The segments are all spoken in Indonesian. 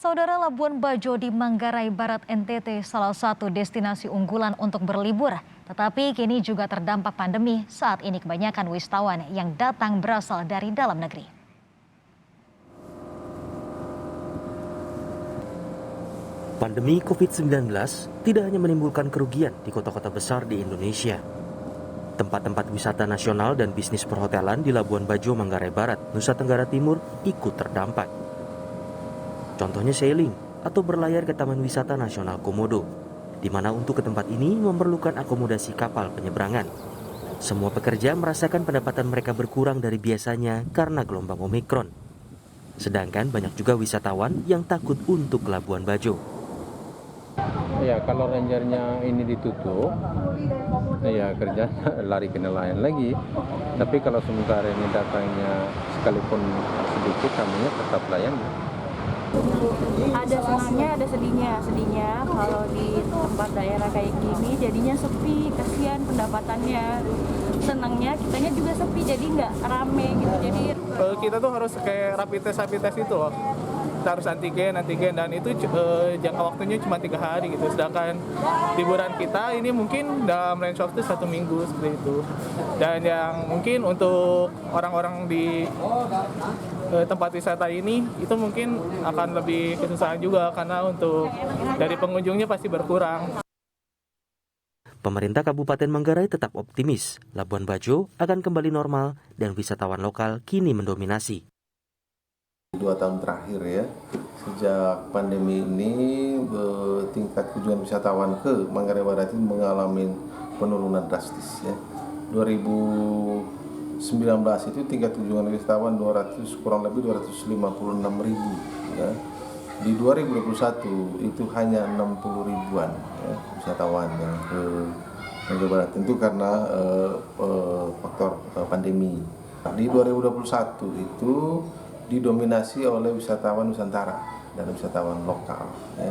Saudara, Labuan Bajo di Manggarai Barat NTT salah satu destinasi unggulan untuk berlibur. Tetapi kini juga terdampak pandemi. Saat ini kebanyakan wisatawan yang datang berasal dari dalam negeri. Pandemi COVID-19 tidak hanya menimbulkan kerugian di kota-kota besar di Indonesia. Tempat-tempat wisata nasional dan bisnis perhotelan di Labuan Bajo, Manggarai Barat, Nusa Tenggara Timur ikut terdampak. Contohnya sailing atau berlayar ke Taman Wisata Nasional Komodo, di mana untuk ke tempat ini memerlukan akomodasi kapal penyeberangan. Semua pekerja merasakan pendapatan mereka berkurang dari biasanya karena gelombang Omikron. Sedangkan banyak juga wisatawan yang takut untuk ke Labuan Bajo. Ya, kalau rangernya ini ditutup, ya kerjanya lari ke nelayan lagi. Tapi kalau sementara ini datangnya sekalipun sedikit, tamunya tetap layani. Ada senangnya, ada sedihnya. Sedihnya kalau di tempat daerah kayak gini jadinya sepi, kasihan pendapatannya. Senangnya kitanya juga sepi, jadi nggak rame gitu. Jadi kita tuh harus kayak rapid test itu loh. Kita harus antigen dan itu jangka waktunya cuma 3 hari gitu. Sedangkan liburan kita ini mungkin dalam range waktu 1 minggu seperti itu. Dan yang mungkin untuk orang-orang di tempat wisata ini itu mungkin akan lebih kesusahan juga karena untuk dari pengunjungnya pasti berkurang. Pemerintah Kabupaten Manggarai tetap optimis Labuan Bajo akan kembali normal dan wisatawan lokal kini mendominasi. 2 tahun terakhir ya, sejak pandemi ini tingkat kunjungan wisatawan ke Manggarai Barat ini mengalami penurunan drastis ya. 2019 itu tingkat kunjungan wisatawan kurang lebih 256.000 ya. Di 2021 itu hanya 60 ribuan ya, wisatawan yang ke Manggarai Barat, tentu karena faktor pandemi. Di 2021 itu didominasi oleh wisatawan Nusantara dan wisatawan lokal. Ya.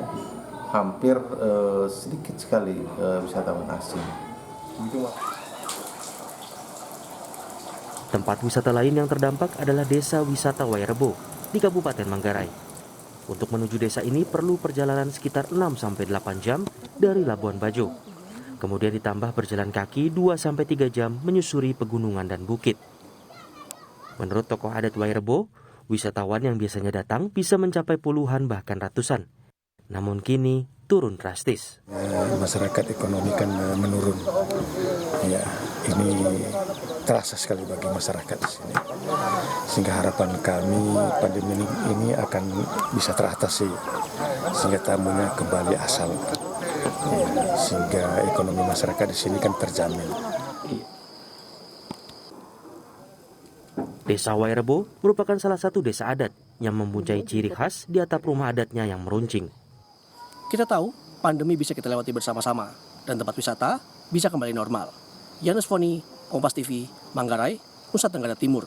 Hampir sedikit sekali wisatawan asing. Tempat wisata lain yang terdampak adalah Desa Wisata Wairebo di Kabupaten Manggarai. Untuk menuju desa ini perlu perjalanan sekitar 6-8 jam dari Labuan Bajo. Kemudian ditambah berjalan kaki 2-3 jam menyusuri pegunungan dan bukit. Menurut tokoh adat Wairebo, wisatawan yang biasanya datang bisa mencapai puluhan bahkan ratusan. Namun kini turun drastis. Masyarakat ekonomi kan menurun. Ya, ini terasa sekali bagi masyarakat di sini. Sehingga harapan kami pandemi ini akan bisa teratasi sehingga tamunya kembali asal. Ya, sehingga ekonomi masyarakat di sini kan terjamin. Desa Wairebo merupakan salah satu desa adat yang mempunyai ciri khas di atap rumah adatnya yang meruncing. Kita tahu pandemi bisa kita lewati bersama-sama dan tempat wisata bisa kembali normal. Yanus Foni, Kompas TV, Manggarai, Nusa Tenggara Timur.